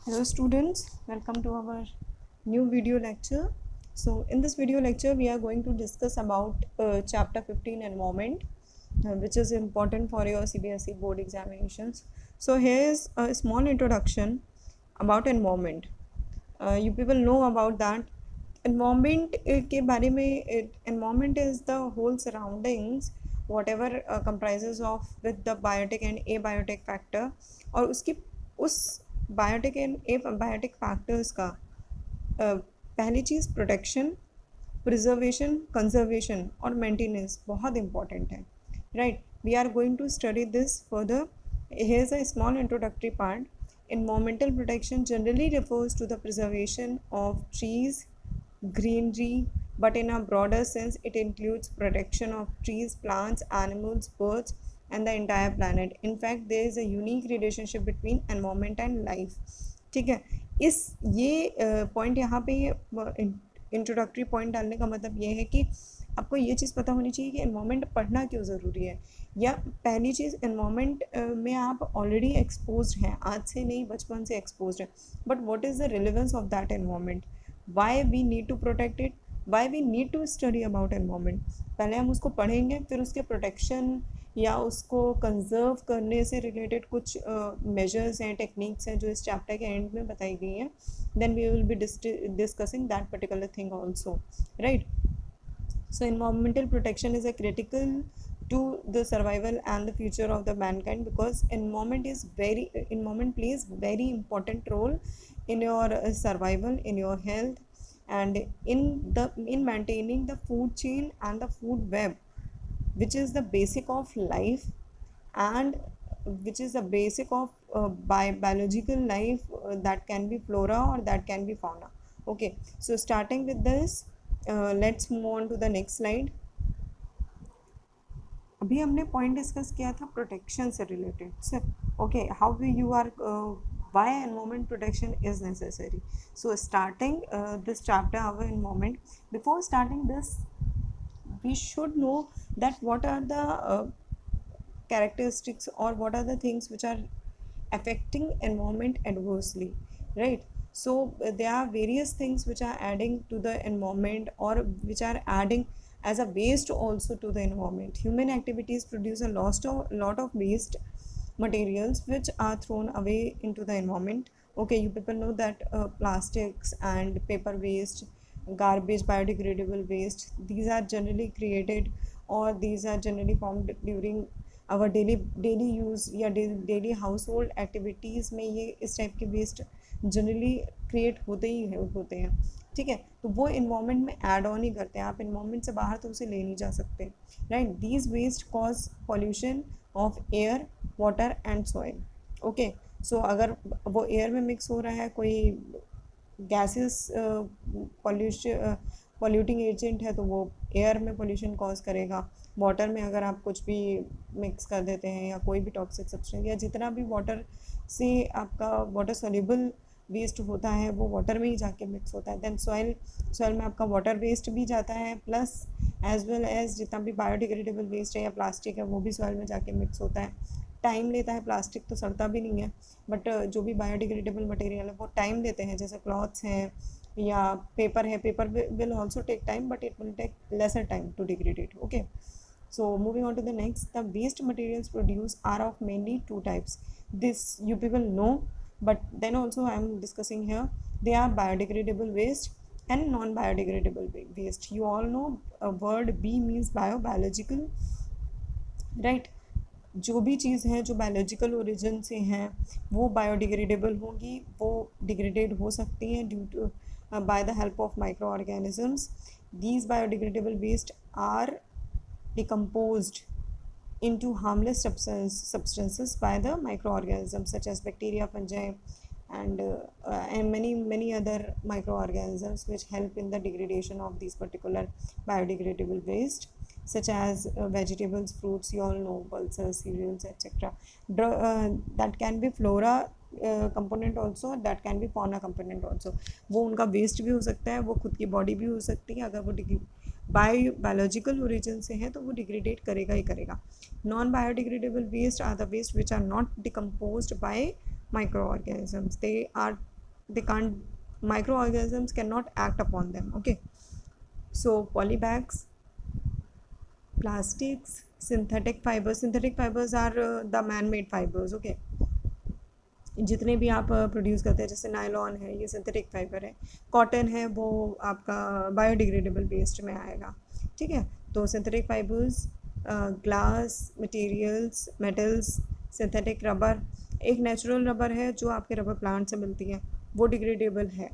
Hello students, welcome to our new video lecture. So in this video lecture we are going to discuss about chapter 15 environment, which is important for your CBSE board examinations. So here is a small introduction about environment. You people know about that environment के बारे में. Environment is the whole surroundings whatever comprises of with the biotic and abiotic factor, और उसकी उस biotic and abiotic factors का पहली चीज़ protection, preservation, conservation और मेंटेनेंस बहुत इंपॉर्टेंट है. Right, we are going to study this further. Here is a small introductory part. Environmental protection generally refers to the preservation of trees, greenery, but in a broader sense it includes protection of trees, plants, animals, birds and the entire planet. In fact, there is a unique relationship between environment and life. ठीक है, इस ये point यहाँ पे introductory point डालने का मतलब ये है कि आपको ये चीज़ पता होनी चाहिए कि एनवायरनमेंट पढ़ना क्यों ज़रूरी है. या पहली चीज़, एनवायरनमेंट में आप ऑलरेडी एक्सपोज्ड हैं, आज से नहीं बचपन से एक्सपोज्ड हैं, but what is the relevance of that environment, why we need to protect it, why we need to study about environment. पहले हम उसको पढ़ेंगे, फिर उसके प्रोटेक्शन या उसको कंजर्व करने से रिलेटेड कुछ मेजर्स हैं, टेक्निक्स हैं जो इस चैप्टर के एंड में बताई गई हैं. Then we will be discussing that particular thing also. Right, so environmental protection is a critical to the survival and the future of the mankind, because environment plays very important role in your survival, in your health, and in maintaining the food chain and the food web, which is the basic of life, and which is the basic of biological life, that can be flora or that can be fauna. Okay, so starting with this, let's move on to the next slide. अभी हमने point discuss किया था protection से related sir. Okay, how you are why environment protection is necessary. So starting this chapter our environment, before starting this we should know that what are the characteristics or what are the things which are affecting environment adversely, right? So there are various things which are adding to the environment or which are adding as a waste also to the environment. Human activities produce a lot of waste materials which are thrown away into the environment. Okay, you people know that plastics and paper waste, garbage, biodegradable waste, these are generally created or these are generally formed during our daily use या daily house hold activities में ये इस type के waste generally create होते हैं. ठीक है, तो वो इन्वामेंट में ऐड ऑन ही करते हैं, आप इन्वामेंट से बाहर तो उसे ले नहीं जा सकते. Right, these waste cause pollution of air, water and soil. Okay, so अगर वो एयर में मिक्स हो रहा है, कोई गैसेस पॉल्यूटिंग एजेंट है, तो वो एयर में पोल्यूशन कॉज करेगा. वाटर में अगर आप कुछ भी मिक्स कर देते हैं या कोई भी टॉक्सिक सब्सटेंस या जितना भी वाटर से आपका वाटर सोल्यूबल वेस्ट होता है वो वाटर में ही जाके मिक्स होता है. देन सॉइल में आपका वाटर वेस्ट भी जाता है, प्लस एज वेल एज जितना भी बायोडिग्रेडेबल वेस्ट है या प्लास्टिक है वो भी सॉइल में जाके मिक्स होता है. टाइम लेता है, प्लास्टिक तो सड़ता भी नहीं है, बट जो भी बायोडिग्रेडेबल मटेरियल है वो टाइम लेते हैं, जैसे क्लॉथ्स हैं या पेपर है. Paper will also take time but it will take lesser time to degrade it. Okay, so moving on to the next, the waste materials produced are of mainly two types. This you people know, but then also I am discussing here. They are biodegradable waste and non-biodegradable waste. You all know word B means biological, right? जो भी चीज़ है जो biological origin से हैं वो biodegradable होगी, वो degraded हो सकती हैं due to by the help of microorganisms. These biodegradable waste are decomposed into harmless substances by the microorganisms such as bacteria, fungi, and many other microorganisms which help in the degradation of these particular biodegradable waste, such as vegetables, fruits, you all know, pulses, cereals, etc. That can be flora component also, that can be fauna component also. वो उनका waste भी हो सकता है, वो खुद की body भी हो सकती है. अगर वो बायोलॉजिकल ओरिजिन से है तो वो डिग्रेडेट करेगा ही करेगा. Non biodegradable waste are the waste which are not decomposed by microorganisms. They are they can't, microorganisms cannot act upon them. Okay, so polybags, plastics, synthetic fibers are the man-made fibers. Okay, जितने भी आप produce करते हैं, जैसे nylon है, ये synthetic fibre है, cotton है, वो आपका बायोडिग्रेडेबल वेस्ट में आएगा. ठीक है, तो synthetic fibres, glass materials, metals, synthetic rubber. एक नेचुरल रबर है जो आपके रबर प्लांट से मिलती है, वो डिग्रेडेबल है.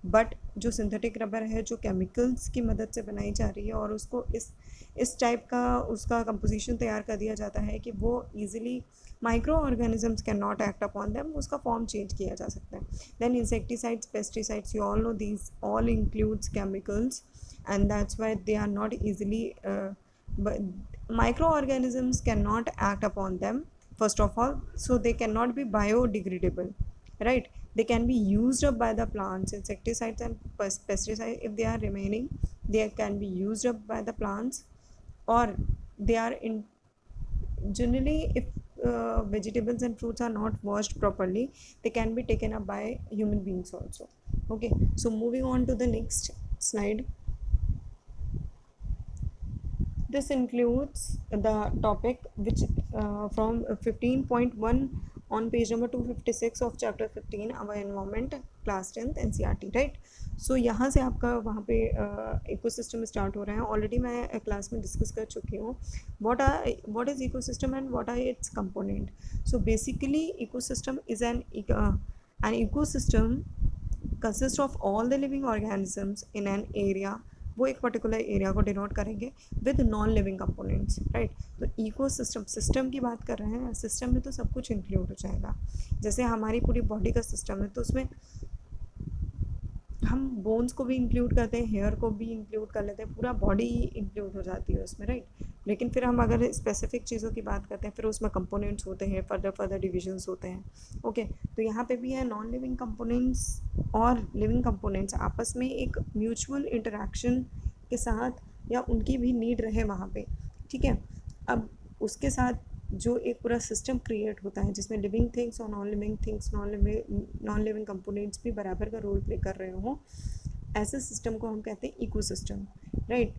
बट जो सिंथेटिक रबर है जो केमिकल्स की मदद से बनाई जा रही है और उसको इस टाइप का उसका कंपोजिशन तैयार कर दिया जाता है कि वो easily micro organisms can not act upon them, उसका फॉर्म चेंज किया जा सकता है. Then insecticides, pesticides, you all know these all includes chemicals and that's why they are not easily microorganisms cannot act upon them first of all, so they cannot be biodegradable, right? They can be used up by the plants. Insecticides and pesticides, if they are remaining, they can be used up by the plants, or they are in generally, if vegetables and fruits are not washed properly, they can be taken up by human beings also. Okay, so moving on to the next slide. This includes the topic which from 15.1 on page number 256 of chapter 15, our environment, class 10th NCERT, right? So यहाँ से आपका वहाँ पे ecosystem start हो रहा है. Already मैं class में डिस्कस कर चुकी हूँ what is ecosystem and what are its component. So basically ecosystem is an ecosystem consists of all the living organisms in an area. वो एक पर्टिकुलर एरिया को डिनोट करेंगे with non living components, right? तो ecosystem, system की बात कर रहे हैं, सिस्टम में तो सब कुछ इंक्लूड हो जाएगा. जैसे हमारी पूरी बॉडी का सिस्टम है, तो उसमें हम बोन्स को भी इंक्लूड करते हैं, हेयर को भी इंक्लूड कर लेते हैं, पूरा बॉडी इंक्लूड हो जाती है उसमें, राइट? लेकिन फिर हम अगर स्पेसिफिक चीज़ों की बात करते हैं, फिर उसमें कंपोनेंट्स होते हैं, फर्दर डिविजन्स होते हैं. ओके, तो यहाँ पे भी है नॉन लिविंग कंपोनेंट्स और लिविंग कंपोनेंट्स आपस में एक म्यूचुअल इंटरेक्शन के साथ, या उनकी भी नीड रहे वहाँ पे. ठीक है, अब उसके साथ जो एक पूरा सिस्टम क्रिएट होता है जिसमें लिविंग थिंग्स और non living things, non living components भी बराबर का रोल प्ले कर रहे हों, ऐसे सिस्टम को हम कहते हैं ecosystem, right?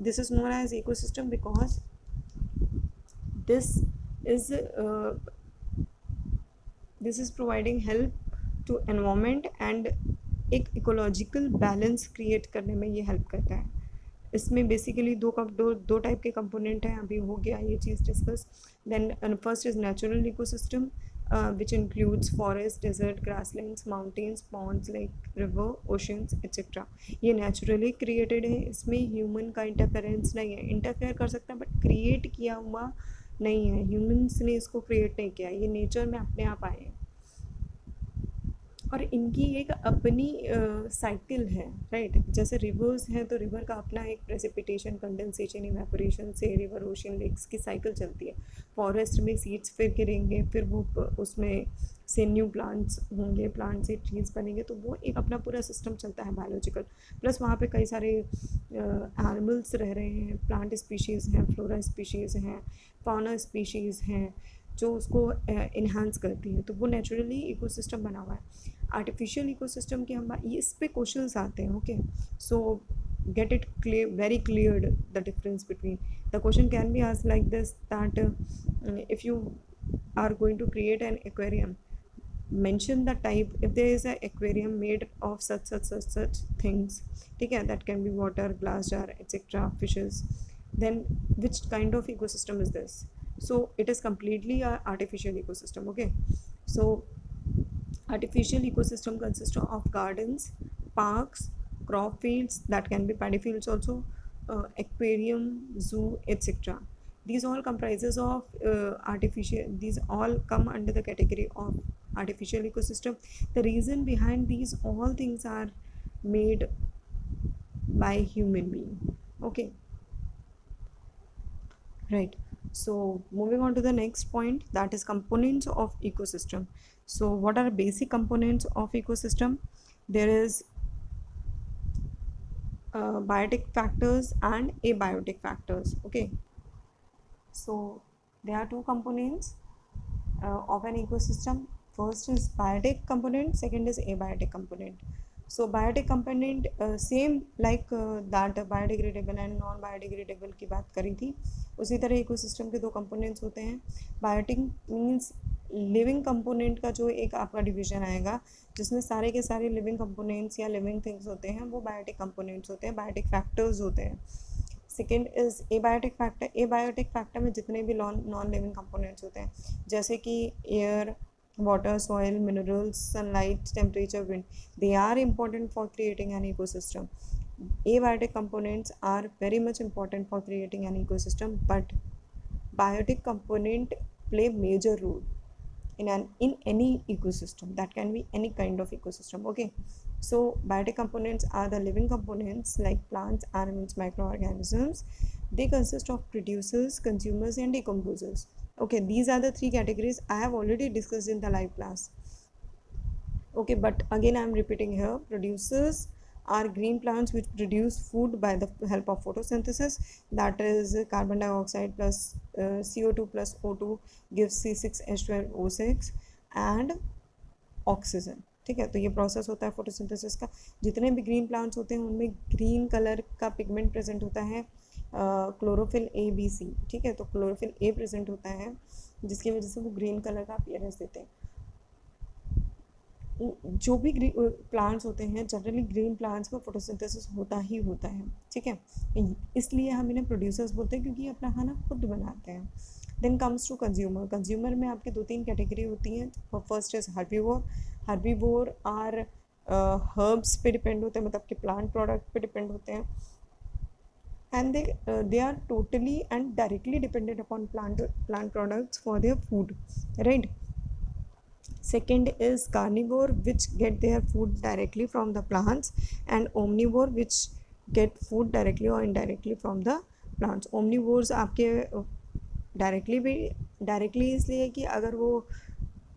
This is known as ecosystem because this is providing help to environment and एक इकोलॉजिकल बैलेंस क्रिएट करने में ये हेल्प करता है. इसमें बेसिकली दो टाइप के कंपोनेंट हैं, अभी हो गया ये चीज़ discuss. Then first is natural ecosystem which includes forest, desert, grasslands, mountains, ponds, like river, oceans etcetera. ये नेचुरली क्रिएटेड है, इसमें ह्यूमन का इंटरफेरेंस नहीं है. इंटरफेयर कर सकता है बट क्रिएट किया हुआ नहीं है, ह्यूमन्स ने इसको क्रिएट नहीं किया, ये नेचर में अपने आप आए हैं. और इनकी एक अपनी साइकिल है, राइट? जैसे रिवर्स हैं तो रिवर का अपना एक प्रेसिपिटेशन, कंडेंसेशन, इवेपोरेशन से रिवर, ओशन, लेक्स की साइकिल चलती है. फॉरेस्ट में सीड्स फिर गिरेंगे, फिर वो उसमें से न्यू प्लांट्स होंगे, प्लांट से ट्रीज बनेंगे, तो वो एक अपना पूरा सिस्टम चलता है बायोलॉजिकल. प्लस वहाँ पे कई सारे एनिमल्स रह रहे हैं, प्लांट स्पीशीज़ हैं, फ्लोरा स्पीशीज़ हैं, फौना स्पीशीज़ हैं जो उसको इन्हांस करती है, तो वो नेचुरली इकोसिस्टम बना हुआ है. आर्टिफिशियल इकोसिस्टम के हम इस पे क्वेश्चंस आते हैं. Okay, so get it very cleared the difference between. The question can be asked like this, that if you are going to create an aquarium, mention the type. If there is an aquarium made of such things, ठीक है, that can be water, glass jar, etc., fishes, then which kind of ecosystem is this? So it is completely a artificial ecosystem. Okay, so artificial ecosystem consists of gardens, parks, crop fields, that can be paddy fields also, aquarium, zoo, etc. These all comprises of artificial, these all come under the category of artificial ecosystem. The reason behind these all things are made by human being. Okay, right? So moving on to the next point, that is components of ecosystem. So what are basic components of ecosystem? There is biotic factors and abiotic factors. Okay, so there are two components of an ecosystem. first is biotic component, second is abiotic component. So biotic component same like that biodegradable and non biodegradable की बात करी थी, उसी तरह ecosystem के दो components होते हैं. बायोटिक मीन्स लिविंग कंपोनेंट का जो एक आपका डिवीजन आएगा जिसमें सारे के सारे लिविंग कंपोनेंट्स या लिविंग थिंग्स होते हैं, वो बायोटिक कंपोनेंट्स होते हैं, बायोटिक फैक्टर्स होते हैं. Second is abiotic factor. Abiotic factor में जितने भी नॉन लिविंग कंपोनेंट्स होते हैं जैसे कि air, water, soil, minerals, sunlight, temperature, wind, they are important for creating an ecosystem. Abiotic components are very much important for creating an ecosystem, but biotic component play major role in any ecosystem. That can be any kind of ecosystem. Okay, so biotic components are the living components like plants, animals, microorganisms. They consist of producers, consumers, and decomposers. Okay, these are the three categories I have already discussed in the live class. Okay, but again I am repeating here. Producers are green plants which produce food by the help of photosynthesis, that is carbon dioxide plus CO2 plus O2 gives C6H12O6 and oxygen. ठीक है, तो ये process होता है photosynthesis का. जितने भी green plants होते हैं उनमें ग्रीन कलर का पिगमेंट प्रेजेंट होता है, क्लोरोफिल ए बी सी. ठीक है, तो क्लोरोफिल ए प्रेजेंट होता है जिसकी वजह से वो ग्रीन कलर का अपीयरेंस देते हैं. जो भी प्लांट्स होते हैं जनरली ग्रीन प्लांट्स में फोटोसिंथेसिस होता ही होता है. ठीक है, इसलिए हम इन्हें प्रोड्यूसर्स बोलते हैं क्योंकि ये अपना खाना खुद बनाते हैं. Then comes to consumer. Consumer में आपके दो तीन कैटेगरी होती हैं. First is herbivore. Herbivore are herbs पे डिपेंड होते हैं, मतलब कि प्लांट प्रोडक्ट पे डिपेंड होते हैं, and they are totally and directly dependent upon plant products for their food, right? Second is carnivore, which get their food directly from the plants, and omnivore, which get food directly or indirectly from the plants. omnivores आपके directly इसलिए कि अगर वो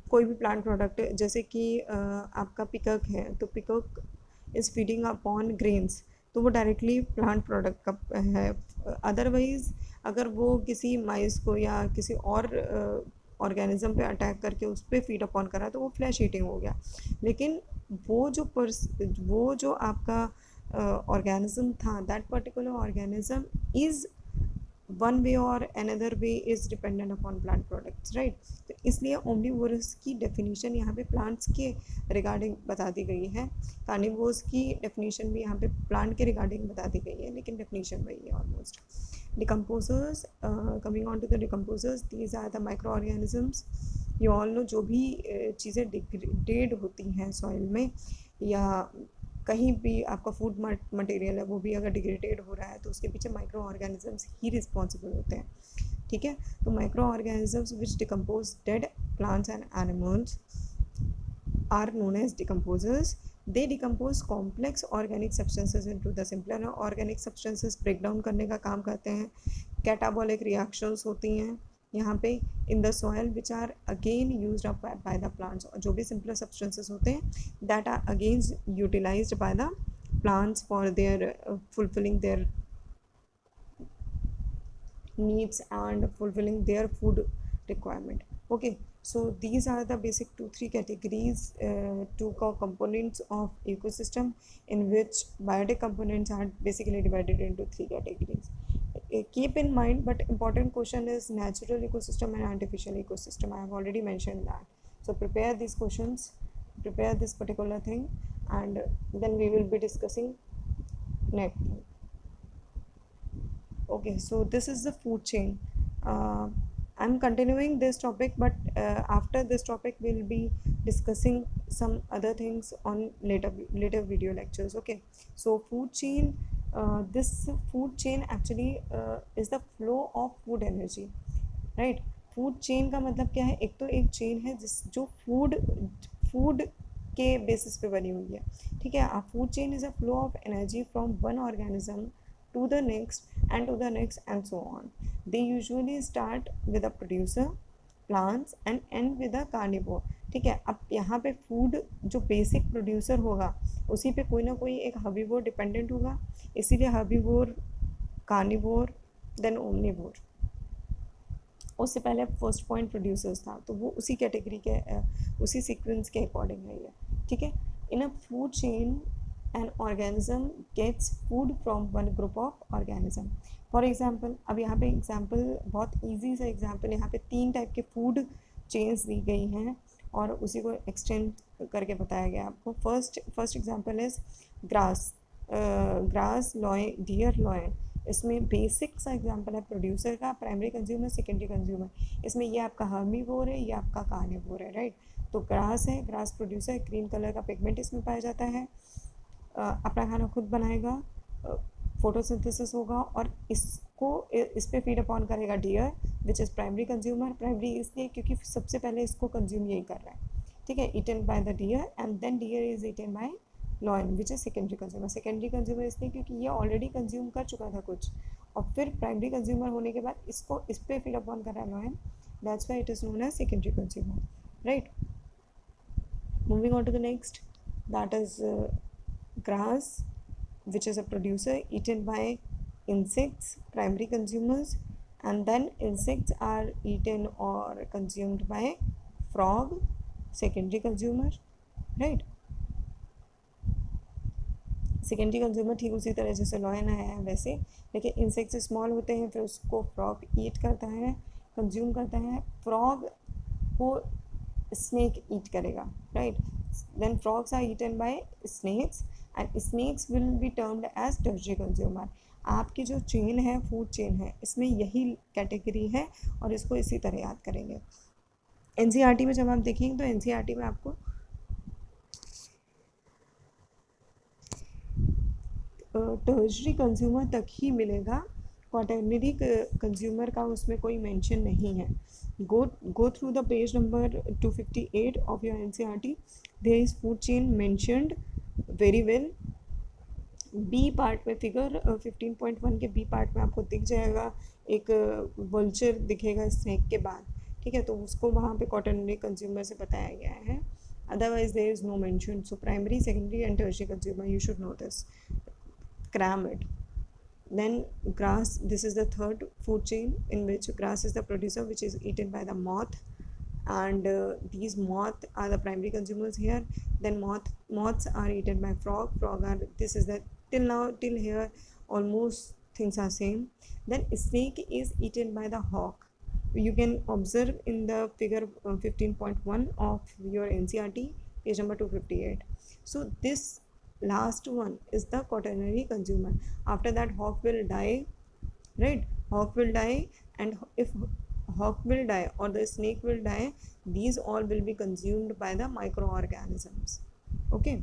कोई भी plant product जैसे कि आपका पिकक है तो पिकक इज़ फीडिंग अपॉन ग्रेन्स, तो वो डायरेक्टली प्लांट प्रोडक्ट का है. अदरवाइज़ अगर वो किसी माइस को या किसी और ऑर्गेनिज्म पे अटैक करके उस पर फीड अपॉन करा तो वो फ्लैश ईटिंग हो गया. लेकिन वो जो आपका ऑर्गेनिज्म था, that particular organism is one way और another way is dependent upon plant products, right? तो इसलिए ओमनीवोरस की डेफिनेशन यहाँ पे प्लांट्स के रिगार्डिंग बता दी गई है. कार्निवोर्स की डेफिनेशन भी यहाँ पे प्लांट के रिगार्डिंग बता दी गई है, लेकिन डेफिनेशन वही है almost. Decomposers, coming on to the decomposers, these are the micro organisms. You all know जो भी चीज़ें डिग्रेडेड होती हैं सॉइल में या कहीं भी आपका फूड मटेरियल है वो भी अगर डिग्रेडेड हो रहा है तो उसके पीछे माइक्रो ऑर्गेनिजम्स ही रिस्पॉन्सिबल होते हैं. ठीक है, तो micro organisms which decompose dead plants and animals are known as decomposers. They decompose complex organic substances into the simpler organic substances. Break down करने का काम करते हैं. कैटाबॉलिक रिएक्शंस होती हैं यहाँ पे in the soil which are again used up by the plants. जो भी सिंपलर सब्सटेंसेस होते हैं that are again utilized by the plants for their fulfilling their needs and fulfilling their food requirement. Okay, so these are the basic 2-3 categories, two components of ecosystem in which biotic components are basically divided into 3 categories. Keep in mind, but important question is natural ecosystem and artificial ecosystem. I have already mentioned that, so prepare these questions, prepare this particular thing, and then we will be discussing next. Okay, so this is the food chain. I'm continuing this topic, but after this topic we'll be discussing some other things on later video lectures. Okay, so food chain, this food chain actually is the flow of food energy, right? Food chain का मतलब क्या है? एक तो एक chain है जो food के बेसिस पे बनी हुई है. ठीक है, food chain is a flow of energy from one organism to the next and to the next and so on. They usually start with a producer, plants and end with a carnivore. ठीक है, अब यहाँ पे food जो basic producer होगा उसी पे कोई ना कोई एक हर्बीवोर डिपेंडेंट होगा, इसीलिए हर्बीवोर, कार्निवोर, देन ओमनीवोर. उससे पहले फर्स्ट पॉइंट प्रोड्यूसर्स था, तो वो उसी कैटेगरी के उसी सीक्वेंस के अकॉर्डिंग है ये, ठीक है। In a food chain an organism gets food from one group of organism. For example, अब यहाँ पे एग्जाम्पल बहुत ईजी सा एग्जाम्पल, यहाँ पे 3 टाइप के फूड चेन्स दी गई हैं और उसी को एक्सटेंड करके बताया गया आपको। First example is grass, grass lion, deer lion. इसमें बेसिक सा एग्जांपल है प्रोड्यूसर का, प्राइमरी कंज्यूमर, सेकेंडरी कंज्यूमर। इसमें ये आपका हर्बीवोर है, ये आपका कार्निवोर है, राइट। तो ग्रास है, ग्रास प्रोड्यूसर, ग्रीन कलर का पिगमेंट इसमें पाया जाता है, अपना खाना खुद बनाएगा, फोटोसिंथेसिस होगा और इसको इस पे फीड अपॉन करेगा deer which is primary consumer. Primary इसलिए क्योंकि सबसे पहले इसको कंज्यूम यही कर रहा है, ठीक है, eaten by the deer and then deer is eaten by lion which is secondary consumer. Secondary consumer इसलिए क्योंकि ये ऑलरेडी कंज्यूम कर चुका था कुछ और फिर प्राइमरी कंज्यूमर होने के बाद इसको इस पर फीड अपॉन कर रहा है lion, that's why it is known as secondary consumer, right. Moving on to the next, that is grass which is a producer eaten by insects, primary consumers, and then insects are eaten or consumed by frog, secondary consumer, right। Secondary consumer ठीक उसी तरह जैसे lion आया है वैसे, लेकिन insects small होते हैं, फिर उसको फ्रॉग ईट करता है, कंज्यूम करता है। फ्रॉग को स्नेक ईट करेगा, right. Then frogs are eaten by snakes and snakes will be termed as tertiary consumer. आपकी जो चेन है, फूड चेन है, इसमें यही कैटेगरी है और इसको इसी तरह याद करेंगे। एनसीईआरटी में जब आप देखेंगे तो एनसीईआरटी में आपको टर्शरी कंज्यूमर तक ही मिलेगा, क्वाटर्नरी कंज्यूमर का उसमें कोई मेंशन नहीं है। go through the page number 258 of your NCERT. There is food chain mentioned very well. B part में फिगर 15.1 के बी पार्ट में आपको दिख जाएगा एक वल्चर दिखेगा स्नेक के बाद, ठीक है, तो उसको वहाँ पे क्वाटर्नरी कंज्यूमर से बताया गया है, otherwise there is no mention. So primary, secondary and tertiary consumer, you should know this, cram it. Then grass, this is the third food chain in which grass is the producer which is eaten by the moth, and these moth are the primary consumers here. Then moths are eaten by frog are, this is the till here almost things are same. Then snake is eaten by the hawk. You can observe in the figure 15.1 of your NCERT page number 258. So this last one is the quaternary consumer. After that hawk will die, right, hawk will die, and if hawk will die or the snake will die, these all will be consumed by the microorganisms, okay.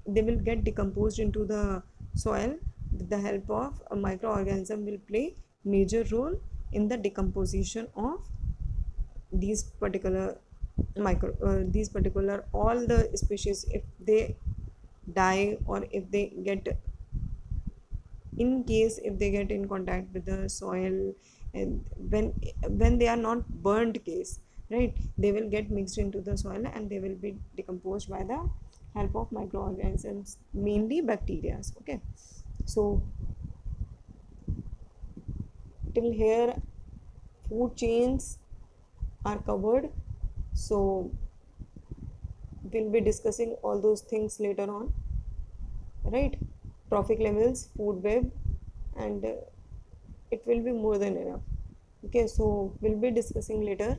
They will get decomposed into the soil with the help of a microorganism will play major role in the decomposition of these particular all the species. If they die or if they get, in case if they get in contact with the soil, and when they are not burnt case, right, they will get mixed into the soil and they will be decomposed by the help of microorganisms, mainly bacteria, okay. So till here food chains are covered, so we'll be discussing all those things later on, right, trophic levels, food web, and it will be more than enough, okay. So we'll be discussing later.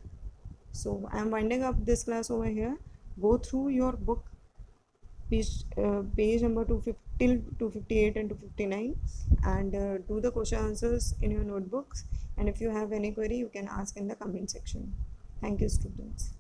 So I am winding up this class over here. Go through your book page number 250 till 258 and 259 and do the question answers in your notebooks, and if you have any query you can ask in the comment section. Thank you, students.